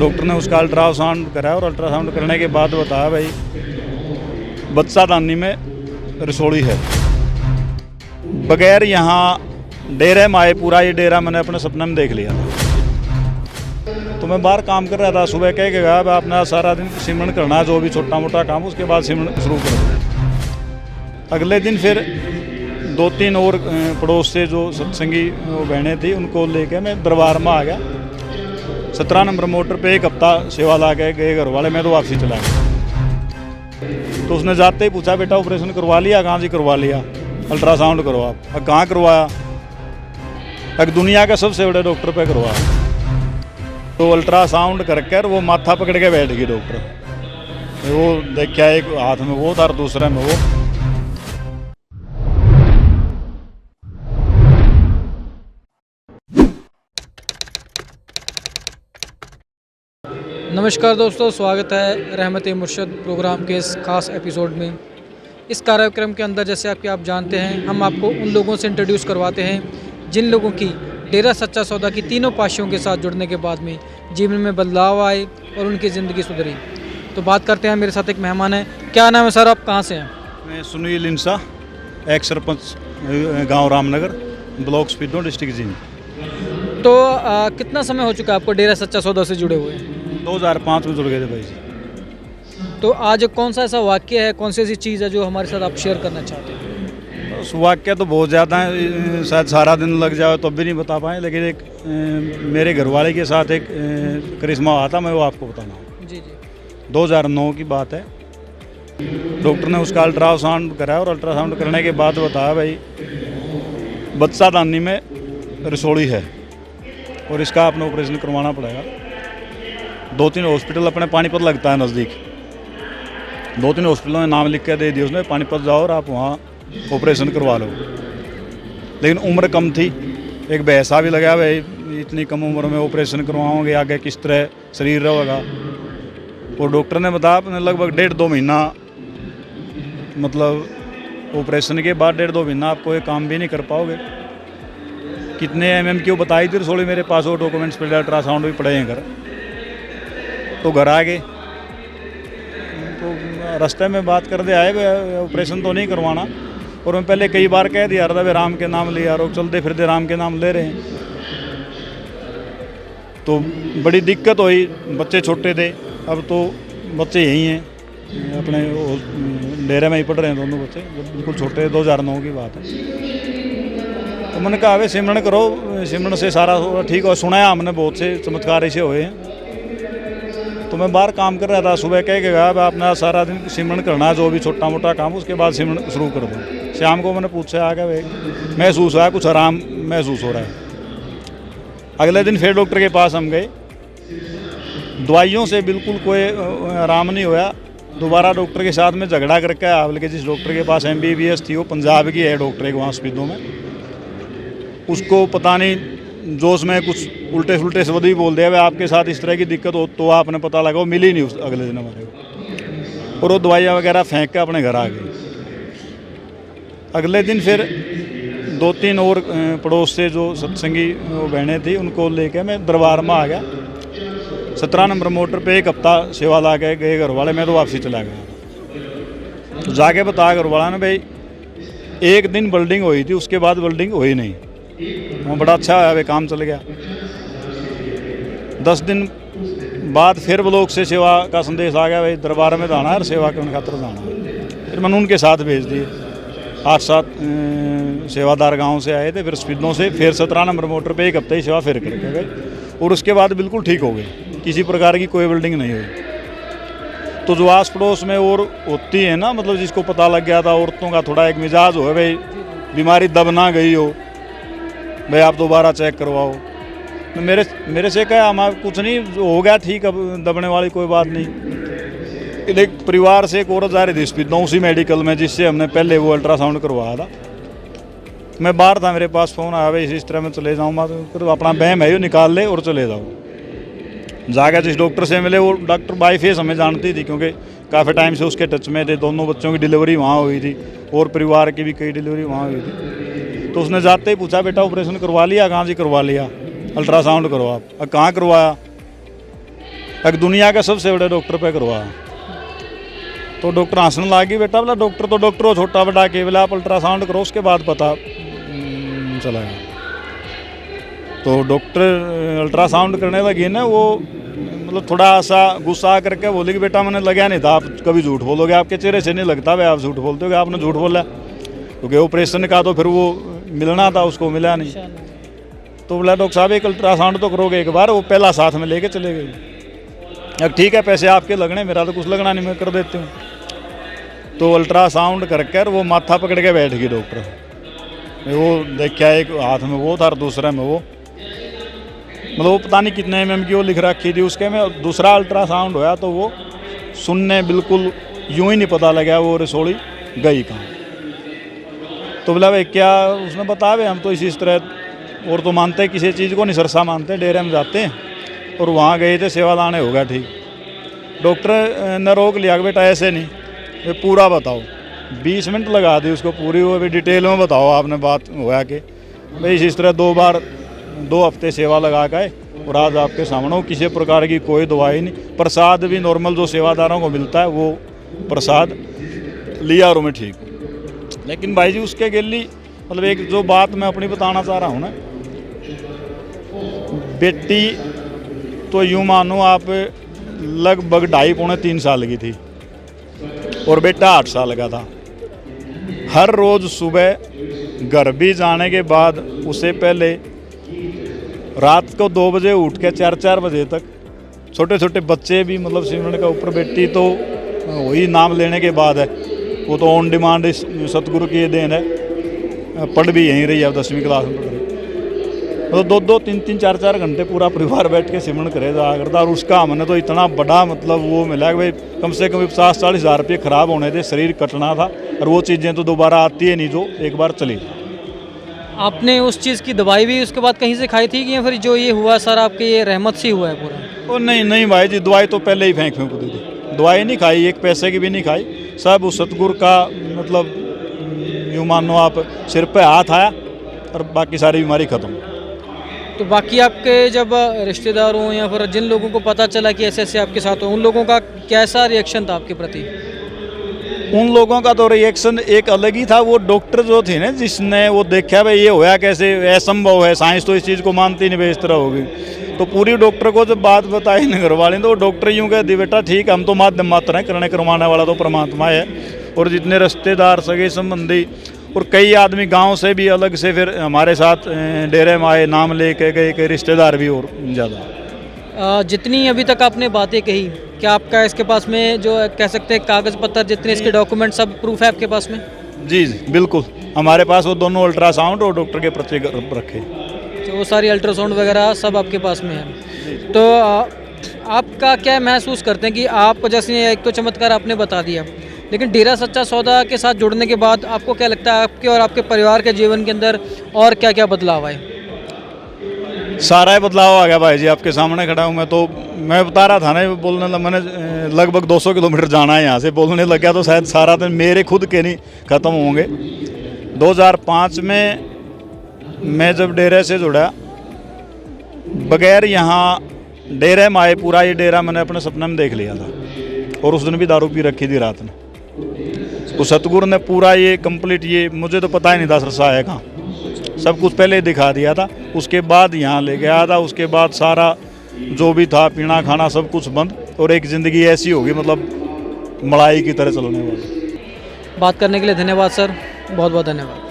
Doctor ने उसका ultrasound कराया और अल्ट्रासाउंड करने के बाद बताया भाई बच्चा दानी में रसोड़ी है। बगैर यहाँ डेरे में आए पूरा ये डेरा मैंने अपने सपने में देख लिया था। तो मैं बाहर काम कर रहा था, सुबह कह के गया अपना सारा दिन सिमरन करना है, जो भी छोटा मोटा काम उसके बाद सिमरन शुरू कर। अगले दिन फिर 2-3 और पड़ोस से जो सत्संगी वो बहनें थी उनको लेके मैं दरबार में आ गया। 17 नंबर मोटर पे एक हफ्ता सेवा ला के गए घर वाले, मैं तो वापसी चला गया। तो उसने जाते ही पूछा बेटा ऑपरेशन करवा लिया? कहाँ जी करवा लिया। अल्ट्रासाउंड करवा। अब कहाँ करवाया? अब दुनिया के सबसे बड़े डॉक्टर पे करवाया। तो अल्ट्रासाउंड करके वो माथा पकड़ के बैठ गई डॉक्टर। वो देखा एक हाथ में वो था और दूसरे में वो। नमस्कार दोस्तों, स्वागत है रहमत मुर्शद प्रोग्राम के इस खास एपिसोड में। इस कार्यक्रम के अंदर जैसे आप जानते हैं, हम आपको उन लोगों से इंट्रोड्यूस करवाते हैं जिन लोगों की डेरा सच्चा सौदा की तीनों पाशियों के साथ जुड़ने के बाद में जीवन में बदलाव आए और उनकी ज़िंदगी सुधरी। तो बात करते हैं, मेरे साथ एक मेहमान है। क्या नाम है सर, आप कहाँ से हैं? मैं सुनील इंसा, एक्स सरपंच गाँव रामनगर, ब्लॉक स्पीडो, डिस्ट्रिक्ट जींद। तो कितना समय हो चुका है आपको डेरा सच्चा सौदा से जुड़े हुए? 2005 में जुड़ गए थे भाई जी। तो आज कौन सा ऐसा वाक्य है, कौन सी ऐसी चीज़ है जो हमारे साथ आप शेयर करना चाहते हैं? उस वाक्य तो बहुत ज़्यादा है, शायद सारा दिन लग जाए तो भी नहीं बता पाए, लेकिन एक मेरे घरवाले के साथ एक करिश्मा हुआ था, मैं वो आपको बताना हूँ। जी जी। 2009 की बात है। डॉक्टर ने उसका अल्ट्रासाउंड कराया और अल्ट्रासाउंड करने के बाद बताया भाई बच्चा दानी में रसोड़ी है और इसका आपने ऑपरेशन करवाना पड़ेगा। 2-3 हॉस्पिटल अपने पानीपत लगता है नज़दीक, 2-3 हॉस्पिटलों में नाम लिख के दे दिया उसने, पानीपत जाओ और आप वहाँ ऑपरेशन करवा लो। लेकिन उम्र कम थी, एक बहसा भी लगा भाई इतनी कम उम्र में ऑपरेशन करवाओगे, आगे किस तरह शरीर रहेगा। और डॉक्टर ने बताया आपने लगभग 1.5-2 महीना, मतलब ऑपरेशन के बाद 1.5-2 महीना आप कोई काम भी नहीं कर पाओगे। कितने mm की वो बताई थी रसोड़ी, मेरे पास वो डॉक्यूमेंट्स पड़े, अल्ट्रासाउंड भी पड़े हैं घर। तो घर आ गए तो रास्ते में बात कर दे आए ऑपरेशन तो नहीं करवाना। और मैं पहले कई बार कह दिया रहा राम के नाम ले, यार चलते फिरते राम के नाम ले रहे हैं। तो बड़ी दिक्कत हुई, बच्चे छोटे थे, अब तो बच्चे यही हैं अपने डेरे में ही पढ़ रहे हैं दोनों बच्चे, बिल्कुल छोटे, 2009 की बात है। तो मैंने कहा वे सिमरन करो, सिमरन से सारा ठीक हो। सुना है हमने बहुत से चमत्कार ऐसे हुए हैं। तो मैं बाहर काम कर रहा था, सुबह कह के गया अपना सारा दिन सिमरन करना है, जो भी छोटा मोटा काम उसके बाद सिमरन शुरू कर दो। शाम को मैंने पूछा आगे भाई महसूस हुआ, कुछ आराम महसूस हो रहा है। अगले दिन फिर डॉक्टर के पास हम गए, दवाइयों से बिल्कुल कोई आराम नहीं हुआ। दोबारा डॉक्टर के साथ में झगड़ा करके आया, बल्कि जिस डॉक्टर के पास MBBS थी वो पंजाब की है डॉक्टर एक, वहाँ हॉस्पिटलों में। उसको पता नहीं जोश में कुछ उल्टे सुलटे शब्द भी बोल दिया, आपके साथ इस तरह की दिक्कत हो। तो आपने पता लगा वो मिली नहीं उस अगले दिन हमारे को, और वो दवाइयाँ वगैरह फेंक के अपने घर आ गई। अगले दिन फिर 2-3 और पड़ोस से जो सत्संगी वो बहनें थी उनको लेके मैं दरबार में आ गया। 17 नंबर मोटर पे एक हफ्ता सेवा ला के गए घर वाले, मैं तो वापसी चला गया। तो जाके बताया घर वाला ने भाई एक दिन वेल्डिंग हुई थी, उसके बाद वेल्डिंग हुई नहीं। वहाँ बड़ा अच्छा है, वे काम चल गया। 10 दिन बाद फिर ब्लॉक से सेवा का संदेश आ गया भाई दरबार में जाना है और सेवा के खातर जाना है। फिर मैंने उनके साथ भेज दिए। 8-7 सेवादार गांव से आए थे, फिर स्पीडों से फिर 17 नंबर मोटर पे एक हफ्ते ही सेवा फिर करके गए और उसके बाद बिल्कुल ठीक हो गए, किसी प्रकार की कोई बिल्डिंग नहीं हुई। तो जो आस पड़ोस में और होती है ना, मतलब जिसको पता लग गया था, औरतों का थोड़ा एक मिजाज हो भाई बीमारी दब ना गई हो, भाई आप दोबारा चेक करवाओ। मेरे से कहा हमारा कुछ नहीं हो गया ठीक, अब दबने वाली कोई बात नहीं। एक परिवार से एक औरत जा रही थी स्पीडों उसी मेडिकल में जिससे हमने पहले वो अल्ट्रासाउंड करवाया था। मैं बाहर था, मेरे पास फ़ोन आया भाई इस तरह मैं चले जाऊँ, मैं अपना बहम है यो निकाल ले और चले जाओ। जाकर जिस डॉक्टर से मिले वो डॉक्टर बाई फेस हमें जानती थी, क्योंकि काफ़ी टाइम से उसके टच में थे। दोनों बच्चों की डिलीवरी वहाँ हुई थी और परिवार की भी कई डिलीवरी वहाँ हुई थी। तो उसने जाते ही पूछा बेटा ऑपरेशन करवा लिया? कहाँ जी करवा लिया। अल्ट्रासाउंड करवा। अब कहाँ करवाया? एक दुनिया का सबसे बड़े डॉक्टर पे करवाया। तो डॉक्टर हंसने लगी, बेटा बोला डॉक्टर तो डॉक्टर हो, छोटा बड़ा के बोला आप अल्ट्रासाउंड करो उसके बाद पता चलेगा। तो डॉक्टर अल्ट्रासाउंड करने लगी ना, वो मतलब थोड़ा सा गुस्सा करके बोली कि बेटा मैंने लगा नहीं था, आप कभी झूठ बोलोगे, आपके चेहरे से नहीं लगता भाई आप झूठ बोलते हो, आपने झूठ बोला क्योंकि ऑपरेशन का तो फिर वो मिलना था, उसको मिला नहीं। तो बोला डॉक्टर साहब एक अल्ट्रासाउंड तो करोगे एक बार, वो पहला साथ में लेके चले गए। अब ठीक है पैसे आपके लगने, मेरा तो कुछ लगना नहीं, मैं कर देती हूँ। तो अल्ट्रासाउंड करके वो माथा पकड़ के बैठ गई डॉक्टर। वो देखा एक हाथ में वो था और दूसरे में वो, मतलब वो पता नहीं कितने mm की वो लिख रखी थी उसके में। दूसरा अल्ट्रासाउंड होया तो वो सुनने बिल्कुल यूं ही नहीं पता लगा वो रसोड़ी गई कहाँ। तो बोला भाई क्या, उसने बताया भाई हम तो इसी तरह और तो मानते हैं किसी चीज़ को नहीं, सरसा मानते हैं, डेरे में जाते हैं और वहाँ गए थे सेवा लाने, होगा ठीक। डॉक्टर ने रोक लिया कि बेटा ऐसे नहीं, ये पूरा बताओ। 20 मिनट लगा दी उसको पूरी, वो भी डिटेल में बताओ आपने बात हुआ कि भाई इस तरह 2 हफ्ते सेवा लगा के और आज आपके सामने, किसी प्रकार की कोई दवाई नहीं, प्रसाद भी नॉर्मल जो सेवादारों को मिलता है वो प्रसाद लिया और मैं ठीक। लेकिन भाई जी उसके गिल्ली मतलब एक जो बात मैं अपनी बताना चाह रहा हूँ ना, बेटी तो यूँ मानो आप लगभग 2.5-3 साल की थी और बेटा 8 साल का था। हर रोज़ सुबह घर भी जाने के बाद उसे पहले रात को 2 बजे उठ के 4 बजे तक छोटे छोटे बच्चे भी मतलब सिमरन का ऊपर, बेटी तो वही नाम लेने के बाद है, वो तो ऑन डिमांड सतगुरु की देन है, पढ़ भी यहीं रही है, 10वीं क्लास में पढ़ रही। तो 2-2, 3-3, 4-4 घंटे पूरा परिवार बैठ के सिमरन करे जा करता। और उसका हमने तो इतना बड़ा मतलब वो मिला कि भाई कम से कम 50-40 हज़ार रुपये ख़राब होने थे, शरीर कटना था और वो चीज़ें तो दोबारा आती है नहीं जो एक बार चली। आपने उस चीज़ की दवाई भी उसके बाद कहीं से खाई थी कि या फिर जो ये हुआ सर आपके ये रहमत से ही हुआ है पूरा? ओ नहीं भाई जी, दवाई तो पहले ही फेंक दी थी, दवाई नहीं खाई, एक पैसे की भी नहीं खाई, सब उस सतगुरु का मतलब यूँ मानो आप सिर पे हाथ आया और बाकी सारी बीमारी ख़त्म। तो बाकी आपके जब रिश्तेदार हों या फिर जिन लोगों को पता चला कि ऐसे ऐसे आपके साथ हो, उन लोगों का कैसा रिएक्शन था आपके प्रति? उन लोगों का तो रिएक्शन एक अलग ही था। वो डॉक्टर जो थे ना, जिसने वो देखा भाई ये होया कैसे, असंभव है, साइंस तो इस चीज़ को मानती नहीं भाई इस तरह होगी। तो पूरी डॉक्टर को जब बात बताई घर वाले, तो वो डॉक्टर यूँ कह दी बेटा ठीक है, हम तो माध्यम मात्र हैं, करने करवाने वाला तो परमात्मा है। और जितने रिश्तेदार सगे संबंधी और कई आदमी गांव से भी अलग से फिर हमारे साथ डेरे में आए, नाम लेके गए, कई रिश्तेदार भी और ज़्यादा। जितनी अभी तक आपने बातें कही, क्या आपका इसके पास में जो कह सकते हैं कागज़ पत्तर, जितने इसके डॉक्यूमेंट सब प्रूफ है आपके पास में? जी बिल्कुल, हमारे पास वो दोनों अल्ट्रासाउंड और डॉक्टर के पर्चे रखे, तो वो सारी अल्ट्रासाउंड वगैरह सब आपके पास में है। तो आपका क्या महसूस करते हैं कि आप, जैसे एक तो चमत्कार आपने बता दिया, लेकिन डेरा सच्चा सौदा के साथ जुड़ने के बाद आपको क्या लगता है आपके और आपके परिवार के जीवन के अंदर और क्या क्या बदलाव आए? सारा ही बदलाव आ गया भाई जी, आपके सामने खड़ा हूँ मैं। तो मैं बता रहा था ना, बोलने लगा मैंने लगभग 200 किलोमीटर जाना है यहाँ से, बोलने लग गया तो शायद सारा दिन मेरे खुद के नहीं ख़त्म होंगे। 2005 में मैं जब डेरे से जुड़ा, बगैर यहाँ डेरे में आए पूरा ये डेरा मैंने अपने सपने में देख लिया था, और उस दिन भी दारू पी रखी थी रात में। तो सतगुरु ने पूरा ये कंप्लीट, ये मुझे तो पता ही नहीं था सरसा है कहाँ, सब कुछ पहले ही दिखा दिया था। उसके बाद यहाँ ले गया था, उसके बाद सारा जो भी था पीना खाना सब कुछ बंद, और एक ज़िंदगी ऐसी होगी मतलब मलाई की तरह चलने वाली। बात करने के लिए धन्यवाद सर, बहुत बहुत धन्यवाद।